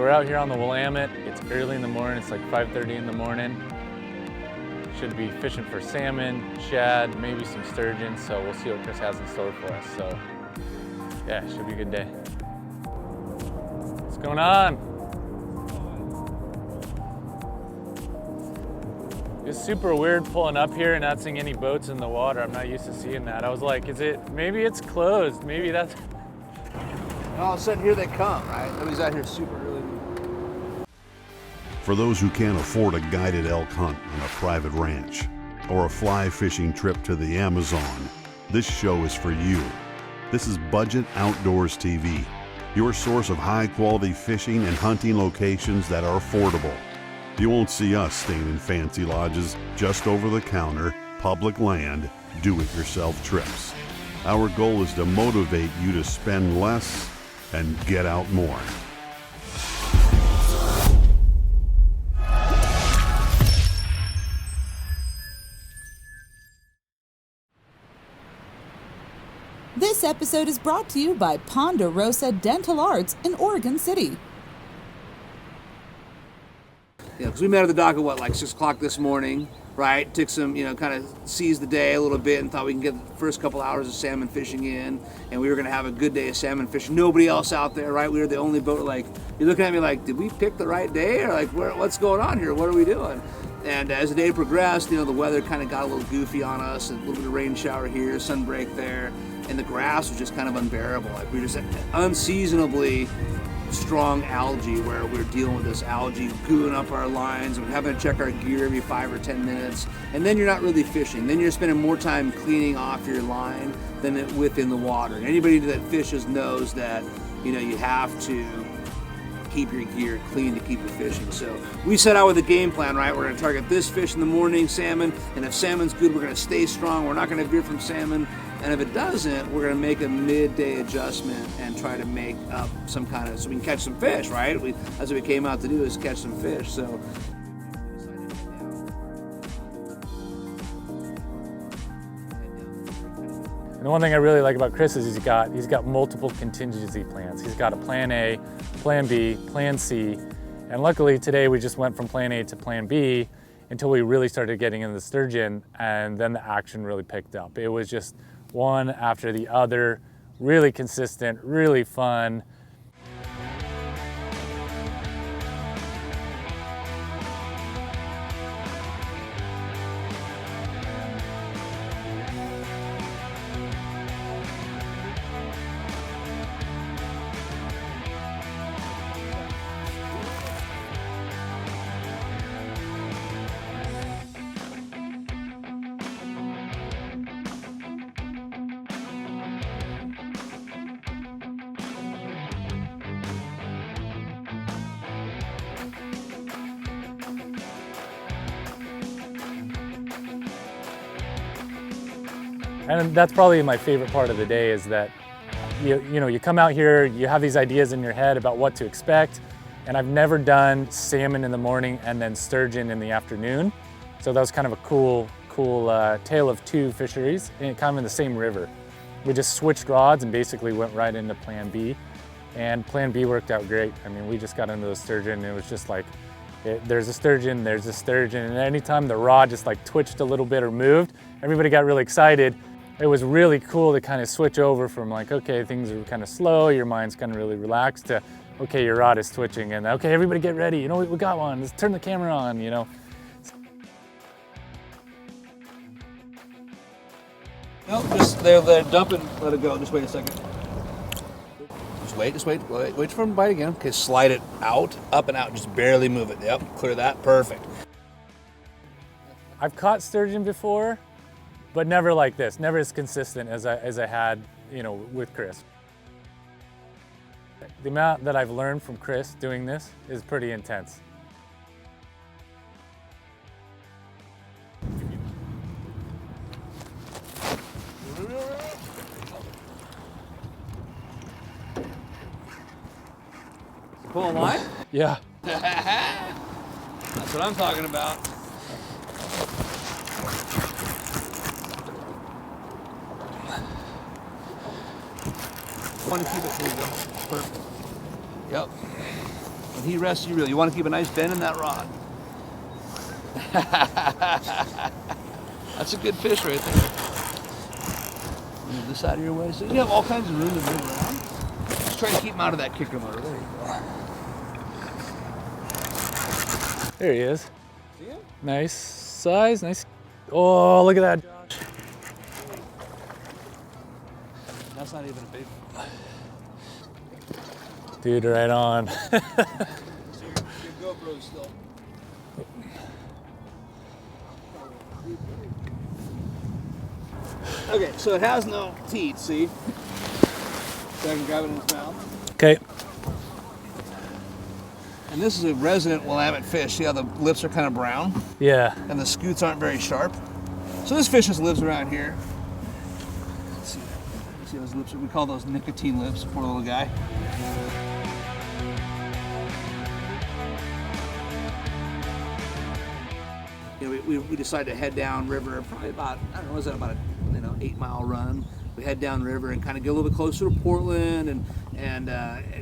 So we're out here on the Willamette. It's early in the morning. It's like 5:30 in the morning. Should be fishing for salmon, shad, maybe some sturgeon. So we'll see what Chris has in store for us. So yeah, should be a good day. What's going on? It's super weird pulling up here and not seeing any boats in the water. I'm not used to seeing that. I was like, maybe it's closed. Maybe that's... And all of a sudden, here they come, right? Nobody's out here super early. For those who can't afford a guided elk hunt on a private ranch or a fly fishing trip to the Amazon, this show is for you. This is Budget Outdoors TV, your source of high-quality fishing and hunting locations that are affordable. You won't see us staying in fancy lodges, just over-the-counter, public land, do-it-yourself trips. Our goal is to motivate you to spend less and get out more. This episode is brought to you by Ponderosa Dental Arts in Oregon City. Yeah, because we met at the dock at what, like 6 o'clock this morning, right? Took some, kind of seized the day a little bit and thought we can get the first couple hours of salmon fishing in, and we were going to have a good day of salmon fishing. Nobody else out there, right? We were the only boat. Like, you're looking at me like, did we pick the right day? Or like, what's going on here? What are we doing? And as the day progressed, the weather kind of got a little goofy on us, and a little bit of rain shower here, sun break there, and the grass was just kind of unbearable. Like, we were just unseasonably strong algae, where we're dealing with this algae gooing up our lines, and we're having to check our gear every 5 or 10 minutes, and then you're not really fishing. Then you're spending more time cleaning off your line than within the water. And anybody that fishes knows that you have to keep your gear clean to keep you fishing. So we set out with a game plan, right? We're going to target this fish in the morning, salmon, and if salmon's good, we're going to stay strong. We're not going to veer from salmon. And if it doesn't, we're going to make a midday adjustment and try to make up some kind of, so we can catch some fish, right? That's what we came out to do, is catch some fish. So. And the one thing I really like about Chris is he's got multiple contingency plans. He's got a plan A, plan B, plan C, and luckily today we just went from plan A to plan B until we really started getting into the sturgeon, and then the action really picked up. It was just one after the other, really consistent, really fun. And that's probably my favorite part of the day, is that you come out here, you have these ideas in your head about what to expect, and I've never done salmon in the morning and then sturgeon in the afternoon. So that was kind of a cool tale of two fisheries, and kind of in the same river. We just switched rods and basically went right into plan B, and plan B worked out great. I mean, we just got into the sturgeon, and it was just like, there's a sturgeon, and anytime the rod just like twitched a little bit or moved, everybody got really excited. It was really cool to kind of switch over from like, okay, things are kind of slow, your mind's kind of really relaxed, to, okay, your rod is twitching, and okay, everybody get ready, we got one, let's turn the camera on, Nope, just they're dumping, let it go, just wait a second. Just wait for them to bite again. Okay, slide it out, up and out, just barely move it. Yep, clear that, perfect. I've caught sturgeon before, but never like this, never as consistent as I had, with Chris. The amount that I've learned from Chris doing this is pretty intense. Pull a line? Yeah. That's what I'm talking about. Want to keep it, here you go. Perfect. Yep. When he rests, you reel. You want to keep a nice bend in that rod. That's a good fish right there. Move this out of your way. So you have all kinds of room to move around. Just try to keep him out of that kicker motor. There you go. There he is. See him? Nice size, nice. Oh, look at that, Josh. That's not even a big one. Dude, right on. So your GoPro's still. Okay, so it has no teeth, see? So I can grab it in its mouth. Okay. And this is a resident Willamette fish. See how the lips are kind of brown? Yeah. And the scutes aren't very sharp. So this fish just lives around here. Let's see those lips. We call those nicotine lips, poor little guy. You know, we decided to head down river, probably about, I don't know, was that about a 8-mile run? We head down river and kind of get a little bit closer to Portland and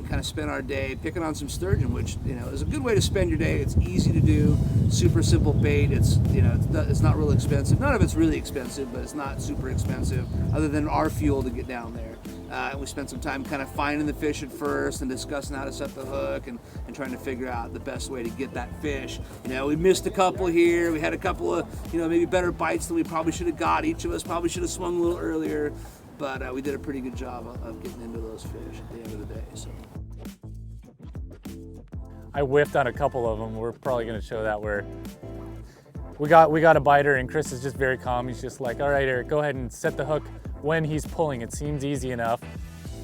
kind of spend our day picking on some sturgeon, which is a good way to spend your day. It's easy to do, super simple bait. It's it's not real expensive. None of it's really expensive, but it's not super expensive, other than our fuel to get down there. And we spent some time kind of finding the fish at first and discussing how to set the hook and trying to figure out the best way to get that fish. We missed a couple here. We had a couple of maybe better bites than we probably should have got. Each of us probably should have swung a little earlier. But we did a pretty good job of getting into those fish at the end of the day. So I whiffed on a couple of them. We're probably going to show that where we got a biter, and Chris is just very calm. He's just like, all right, Eric, go ahead and set the hook when he's pulling. It seems easy enough,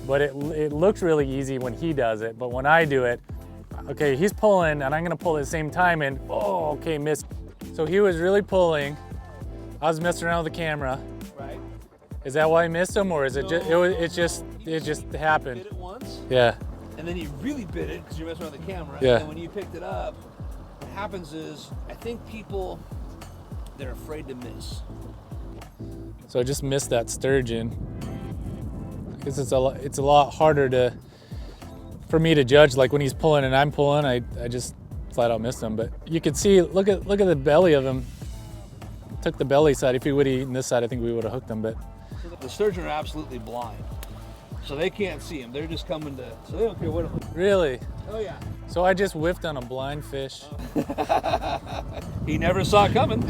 but it looks really easy when he does it. But when I do it, okay, he's pulling, and I'm going to pull at the same time, and oh, okay, missed. So he was really pulling. I was messing around with the camera. right. Is that why I missed him, or is it just it just happened? Bit it once, Yeah. and then you really bit it because you're messing around with the camera. Yeah. And when you picked it up, what happens is I think people, they're afraid to miss. So I just missed that sturgeon. I guess it's a lot harder for me to judge. Like when he's pulling and I'm pulling, I just flat out missed him. But you can see, look at the belly of him. Took the belly side. If he would have eaten this side, I think we would have hooked him. But The sturgeon are absolutely blind, so they can't see him. They're just coming to, so they don't care what it looks like. really, Oh yeah. so I just whiffed on a blind fish. He never saw it coming.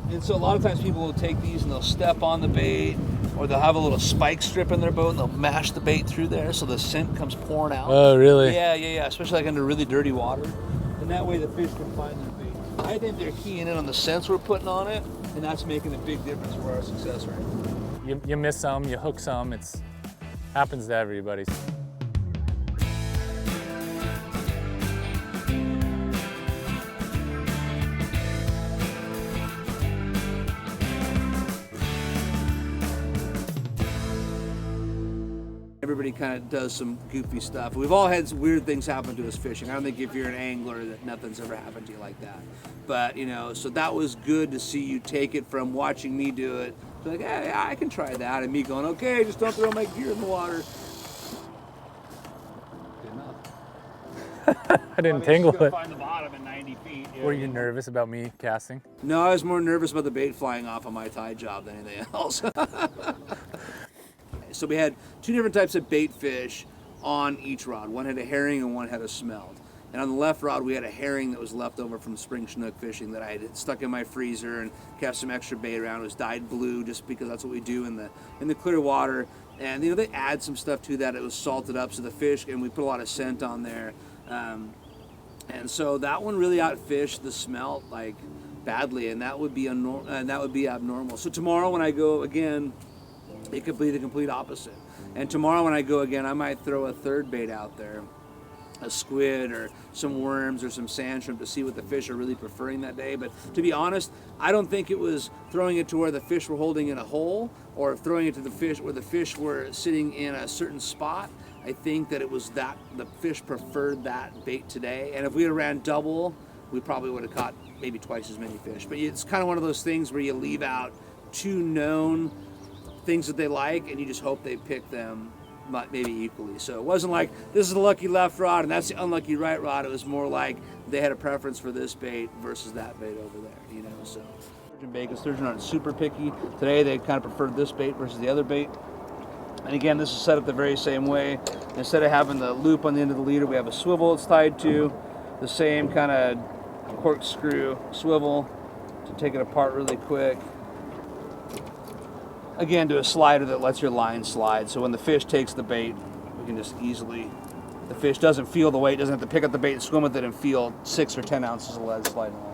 And so a lot of times people will take these and they'll step on the bait, or they'll have a little spike strip in their boat and they'll mash the bait through there so the scent comes pouring out. Oh, really? Yeah, especially like under really dirty water. And that way the fish can find their bait. I think they're keying in on the scents we're putting on it, and that's making a big difference for our success rate. You miss some, you hook some. Happens to everybody. Everybody kind of does some goofy stuff. We've all had some weird things happen to us fishing. I don't think if you're an angler that nothing's ever happened to you like that. But, so that was good to see you take it from watching me do it to like, hey, I can try that. And me going, okay, just don't throw my gear in the water. Good enough. I didn't tangle it. Find the bottom at 90 feet. Were you nervous about me casting? No, I was more nervous about the bait flying off on my tide job than anything else. So we had two different types of bait fish on each rod. One had a herring and one had a smelt. And on the left rod, we had a herring that was left over from spring Chinook fishing that I had stuck in my freezer and kept some extra bait around. It was dyed blue just because that's what we do in the clear water. And they add some stuff to that. It was salted up so the fish, and we put a lot of scent on there. And so that one really outfished the smelt like badly, and that would be abnormal. So tomorrow when I go again, it could be the complete opposite. And tomorrow when I go again, I might throw a third bait out there, a squid or some worms or some sand shrimp to see what the fish are really preferring that day. But to be honest, I don't think it was throwing it to where the fish were holding in a hole or throwing it to the fish where the fish were sitting in a certain spot. I think that it was that the fish preferred that bait today. And if we had ran double, we probably would have caught maybe twice as many fish. But it's kind of one of those things where you leave out two known things that they like, and you just hope they pick them maybe equally. So it wasn't like this is the lucky left rod and that's the unlucky right rod. It was more like they had a preference for this bait versus that bait over there, you know. So sturgeon bait, because sturgeon aren't super picky. Today they kind of preferred this bait versus the other bait. And again, this is set up the very same way. Instead of having the loop on the end of the leader, we have a swivel it's tied to, the same kind of corkscrew swivel to take it apart really quick. Again, to a slider that lets your line slide, so when the fish takes the bait, we can just easily, the fish doesn't feel the weight, doesn't have to pick up the bait and swim with it and feel 6 or 10 ounces of lead sliding along.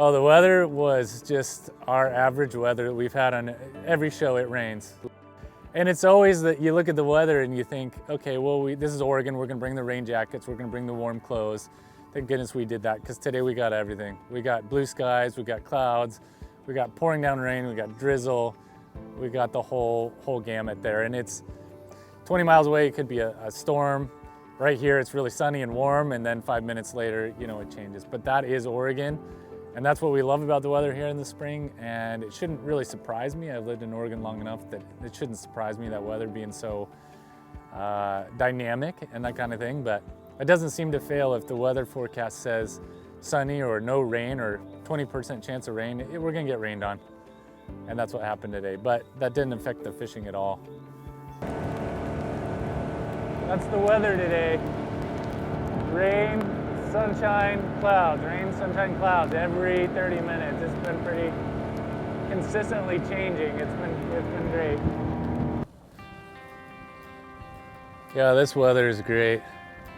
Oh, the weather was just our average weather that we've had on every show. It rains. And it's always that you look at the weather and you think, okay, well, this is Oregon. We're going to bring the rain jackets. We're going to bring the warm clothes. Thank goodness we did that, because today we got everything. We got blue skies, we got clouds, we got pouring down rain, we got drizzle. We got the whole gamut there. And it's 20 miles away, it could be a storm. Right here, it's really sunny and warm. And then 5 minutes later, you know, it changes. But that is Oregon. And that's what we love about the weather here in the spring, and it shouldn't really surprise me. I've lived in Oregon long enough that it shouldn't surprise me, that weather being so dynamic and that kind of thing, but it doesn't seem to fail. If the weather forecast says sunny or no rain or 20% chance of rain, we're gonna get rained on. And that's what happened today, but that didn't affect the fishing at all. That's the weather today. Rain, sunshine, clouds, rain, sunshine, clouds every 30 minutes. It's been pretty consistently changing. It's been great. Yeah, this weather is great.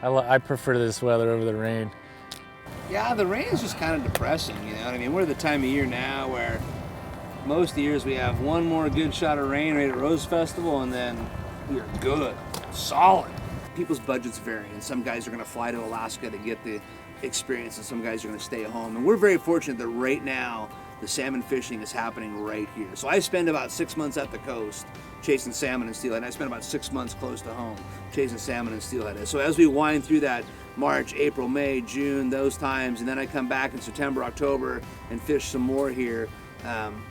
I prefer this weather over the rain. Yeah, the rain is just kind of depressing, you know what I mean? We're at the time of year now where most years we have one more good shot of rain right at Rose Festival, and then we're good, solid. People's budgets vary, and some guys are going to fly to Alaska to get the experience, and some guys are going to stay at home. And we're very fortunate that right now the salmon fishing is happening right here. So I spend about 6 months at the coast chasing salmon and steelhead. I spend about 6 months close to home chasing salmon and steelhead. So as we wind through that March, April, May, June, those times, and then I come back in September, October and fish some more here,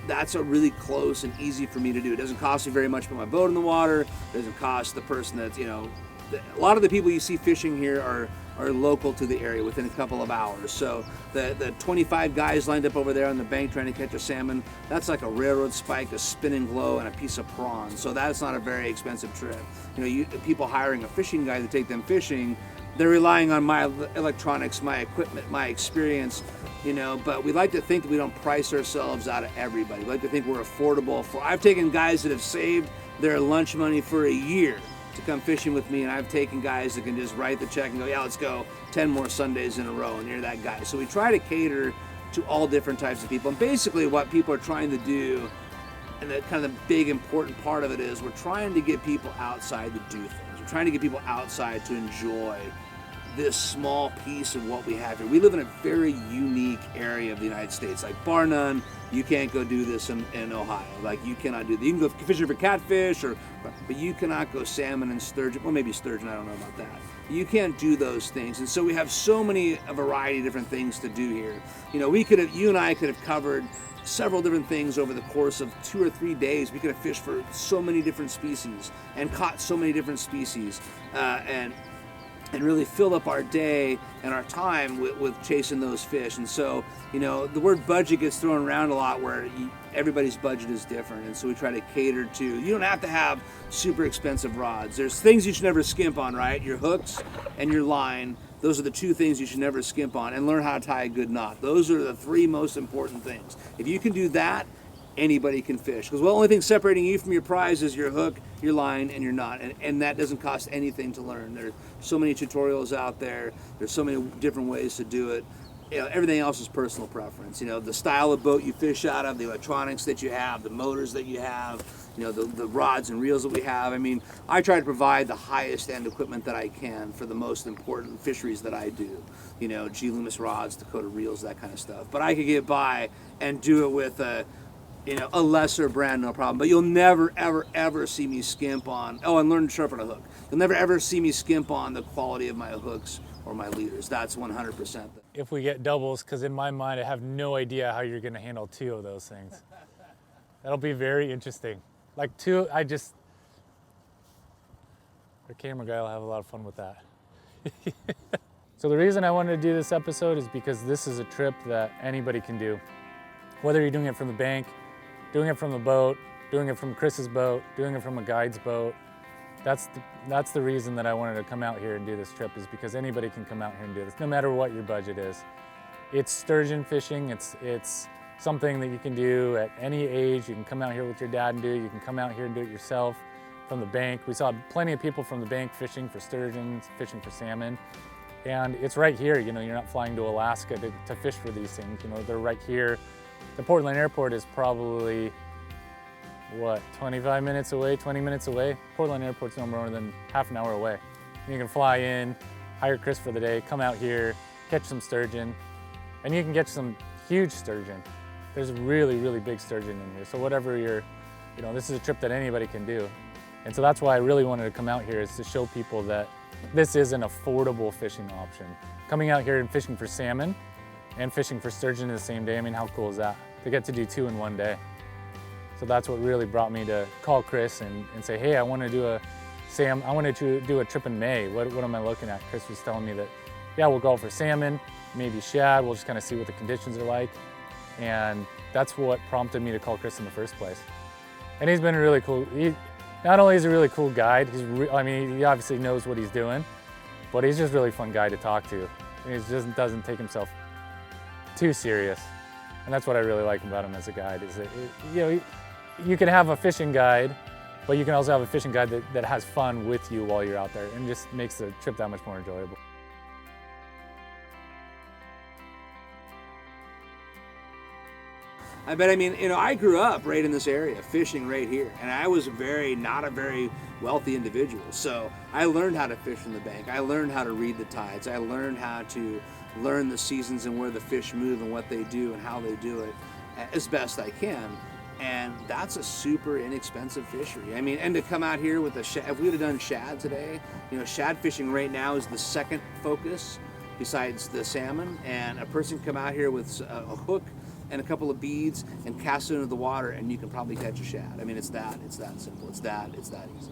that's a really close and easy for me to do. It doesn't cost me very much to put my boat in the water. It doesn't cost the person that's, you know, a lot of the people you see fishing here are local to the area within a couple of hours. So the 25 guys lined up over there on the bank trying to catch a salmon, that's like a railroad spike, a spinning glow, and a piece of prawn. So that's not a very expensive trip. You know, people hiring a fishing guy to take them fishing, they're relying on my electronics, my equipment, my experience, you know, but we like to think that we don't price ourselves out of everybody. We like to think we're affordable. I've taken guys that have saved their lunch money for a year to come fishing with me, and I've taken guys that can just write the check and go, yeah, let's go 10 more Sundays in a row, and you're that guy. So we try to cater to all different types of people. And basically what people are trying to do, and the kind of the big important part of it is, we're trying to get people outside to do things. We're trying to get people outside to enjoy this small piece of what we have here. We live in a very unique area of the United States. Like, bar none, you can't go do this in Ohio. Like, you cannot do that. You can go fishing for catfish, but you cannot go salmon and sturgeon. Well, maybe sturgeon, I don't know about that. You can't do those things. And so we have so a variety of different things to do here. You know, you and I could have covered several different things over the course of 2 or 3 days. We could have fished for so many different species and caught so many different species, and really fill up our day and our time with chasing those fish. And so, you know, the word budget gets thrown around a lot, where everybody's budget is different. And so we try to cater to, you don't have to have super expensive rods. There's things you should never skimp on, right? Your hooks and your line. Those are the 2 things you should never skimp on, and learn how to tie a good knot. Those are the 3 most important things. If you can do that, anybody can fish. Because the only thing separating you from your prize is your hook, your line, and your knot. And that doesn't cost anything to learn. There's so many tutorials out there. There's so many different ways to do it. You know, everything else is personal preference. You know, the style of boat you fish out of, the electronics that you have, the motors that you have, you know, the rods and reels that we have. I mean, I try to provide the highest end equipment that I can for the most important fisheries that I do. You know, G. Loomis rods, Dakota reels, that kind of stuff. But I could get by and do it with a lesser brand, no problem. But you'll never, ever, ever see me skimp on, and learn to sharpen a hook. You'll never, ever see me skimp on the quality of my hooks or my leaders. That's 100%. If we get doubles, because in my mind I have no idea how you're going to handle 2 of those things. That'll be very interesting. Like 2, our camera guy will have a lot of fun with that. So the reason I wanted to do this episode is because this is a trip that anybody can do. Whether you're doing it from the bank, doing it from the boat, doing it from Chris's boat, doing it from a guide's boat. That's the reason that I wanted to come out here and do this trip, is because anybody can come out here and do this, no matter what your budget is. It's sturgeon fishing. It's something that you can do at any age. You can come out here with your dad and do it. You can come out here and do it yourself from the bank. We saw plenty of people from the bank fishing for sturgeons, fishing for salmon. And it's right here, you know, you're not flying to Alaska to fish for these things. You know, they're right here. The Portland airport is probably, what, 25 minutes away, 20 minutes away? Portland airport's no more than half an hour away. You can fly in, hire Chris for the day, come out here, catch some sturgeon, and you can catch some huge sturgeon. There's really, really big sturgeon in here. So whatever you're, you know, this is a trip that anybody can do. And so that's why I really wanted to come out here, is to show people that this is an affordable fishing option. Coming out here and fishing for salmon and fishing for sturgeon in the same day, I mean, how cool is that? To get to do 2 in one day. So that's what really brought me to call Chris and say, hey, I want to do a trip in May. What am I looking at? Chris was telling me that, yeah, we'll go for salmon, maybe shad. We'll just kind of see what the conditions are like. And that's what prompted me to call Chris in the first place. And he's been really cool. Not only is he a really cool guide, I mean, he obviously knows what he's doing, but he's just a really fun guy to talk to. And he just doesn't take himself too serious. And that's what I really like about him as a guide, is that, you know, you can have a fishing guide, but you can also have a fishing guide that has fun with you while you're out there, and just makes the trip that much more enjoyable. I bet, I mean, you know, I grew up right in this area, fishing right here, and I was not a very wealthy individual. So I learned how to fish from the bank. I learned how to read the tides. I learned how to learn the seasons and where the fish move and what they do and how they do it as best I can. And that's a super inexpensive fishery. I mean, and to come out here with if we would have done shad today, you know, shad fishing right now is the second focus besides the salmon. And a person can come out here with a hook and a couple of beads and cast it into the water, and you can probably catch a shad. I mean, it's that simple. It's that easy.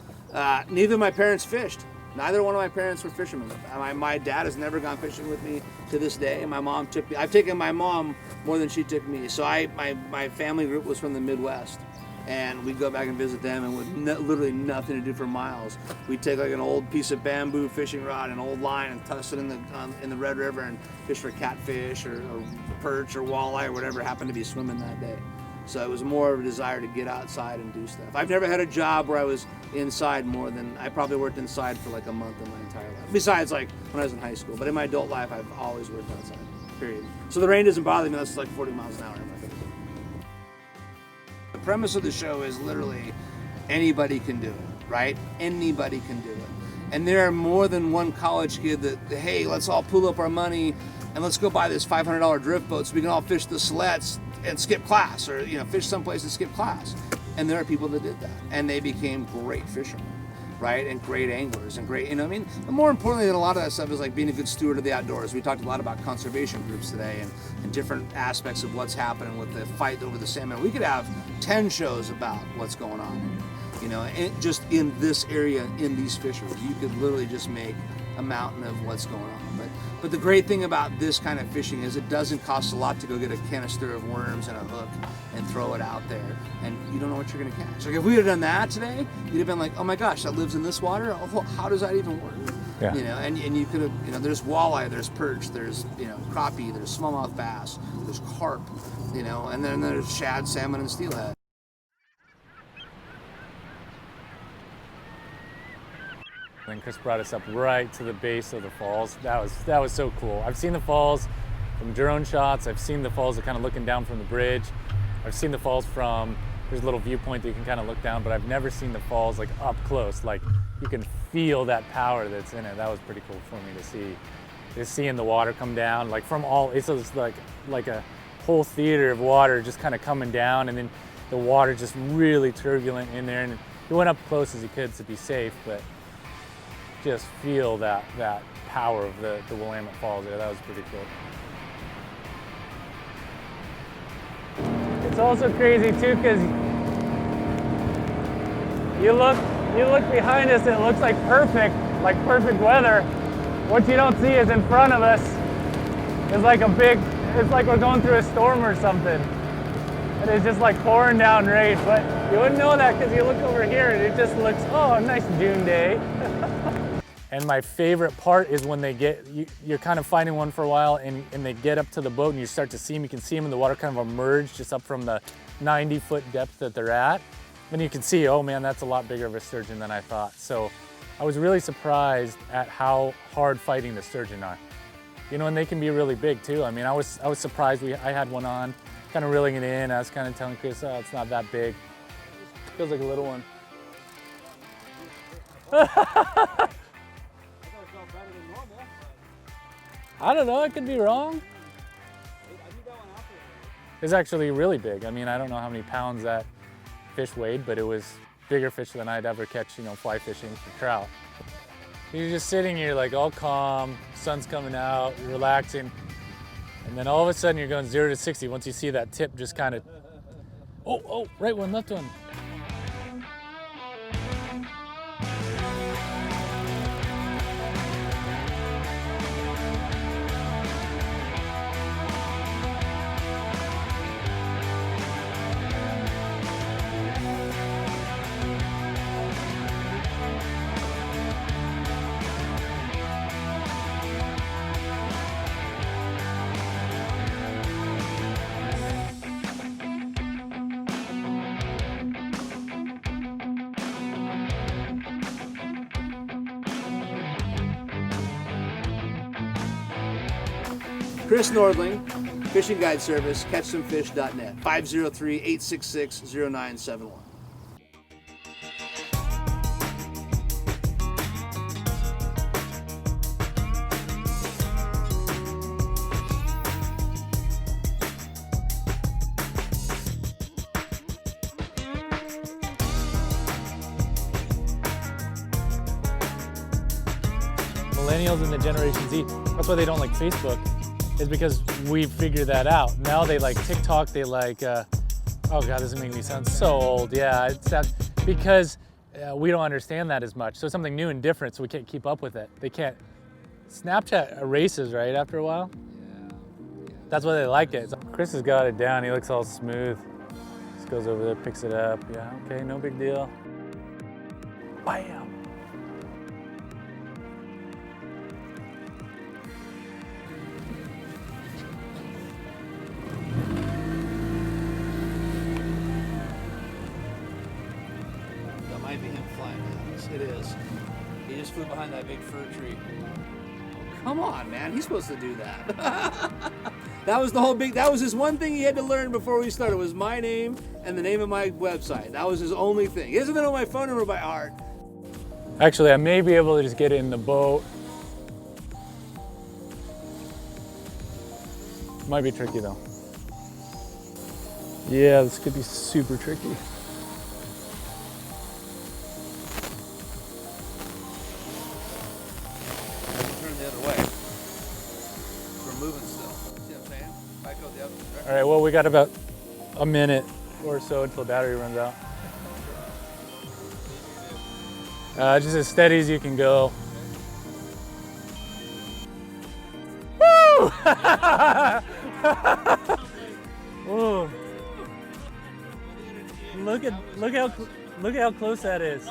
Neither of my parents fished. Neither one of my parents were fishermen. My dad has never gone fishing with me to this day. My mom took me. I've taken my mom more than she took me. So my family group was from the Midwest, and we'd go back and visit them, and with literally nothing to do for miles, we'd take like an old piece of bamboo fishing rod, an old line, and toss it in the Red River and fish for catfish or perch or walleye or whatever happened to be swimming that day. So it was more of a desire to get outside and do stuff. I've never had a job where I was inside more than, I probably worked inside for like a month in my entire life. Besides like when I was in high school, but in my adult life, I've always worked outside, period. So the rain doesn't bother me, that's like 40 miles an hour in my face. The premise of the show is literally anybody can do it, right? Anybody can do it. And there are more than one college kid that, hey, let's all pull up our money and let's go buy this $500 drift boat so we can all fish the sleds and skip class, or fish someplace and skip class. And there are people that did that, and they became great fishermen, right? And great anglers and great, I mean, but more importantly than a lot of that stuff is like being a good steward of the outdoors. We talked a lot about conservation groups today and different aspects of what's happening with the fight over the salmon. We could have 10 shows about what's going on here, just in this area, in these fisheries. You could literally just make a mountain of what's going on. But the great thing about this kind of fishing is it doesn't cost a lot to go get a canister of worms and a hook and throw it out there, and you don't know what you're going to catch. Like if we had done that today, you'd have been like, oh my gosh, that lives in this water? Oh, how does that even work? Yeah. And you could have, there's walleye, there's perch, there's, crappie, there's smallmouth bass, there's carp, and then there's shad, salmon, and steelhead. And Chris brought us up right to the base of the falls. That was so cool. I've seen the falls from drone shots. I've seen the falls that kind of looking down from the bridge. I've seen the falls there's a little viewpoint that you can kind of look down, but I've never seen the falls like up close. Like you can feel that power that's in it. That was pretty cool for me to see. Just seeing the water come down, like from it's just like a whole theater of water just kind of coming down, and then the water just really turbulent in there. And you went up close as you could to be safe, but just feel that power of the Willamette Falls there. That was pretty cool. It's also crazy too, because you look behind us, it looks like perfect weather. What you don't see is in front of us is like it's like we're going through a storm or something. And it's just like pouring down rain, but you wouldn't know that because you look over here and it just looks, oh, a nice June day. And my favorite part is when you're kind of finding one for a while and they get up to the boat and you start to see them. You can see them in the water kind of emerge just up from the 90-foot depth that they're at. Then you can see, oh man, that's a lot bigger of a sturgeon than I thought. So I was really surprised at how hard fighting the sturgeon are. You know, and they can be really big too. I mean, I was surprised. I had one on, kind of reeling it in. I was kind of telling Chris, oh, it's not that big. Feels like a little one. I don't know, I could be wrong. It's actually really big. I mean, I don't know how many pounds that fish weighed, but it was bigger fish than I'd ever catch, you know, fly fishing for trout. You're just sitting here like all calm, sun's coming out, you're relaxing, and then all of a sudden you're going 0 to 60 once you see that tip just kind of, oh, right one, left one. Chris Nordling, Fishing Guide Service, catchsomefish.net, 503-866-0971. Millennials and the Generation Z, that's why they don't like Facebook, is because we figured that out. Now they like TikTok, they like, oh God, this is making me sound so old. Yeah, it's that, because we don't understand that as much. So it's something new and different, so we can't keep up with it. They can't, Snapchat erases, right, after a while? Yeah. That's why they like it. Chris has got it down, he looks all smooth. Just goes over there, picks it up. Yeah, okay, no big deal. Bam! Might be him flying at us. It is. He just flew behind that big fir tree. Come on, man. He's supposed to do that. That was his one thing he had to learn before we started, was my name and the name of my website. That was his only thing. He doesn't know my phone number by heart. Actually, I may be able to just get it in the boat. Might be tricky though. Yeah, this could be super tricky. All right, well, we got about a minute or so until the battery runs out. Just as steady as you can go. Woo! Whoa. Look how close that is.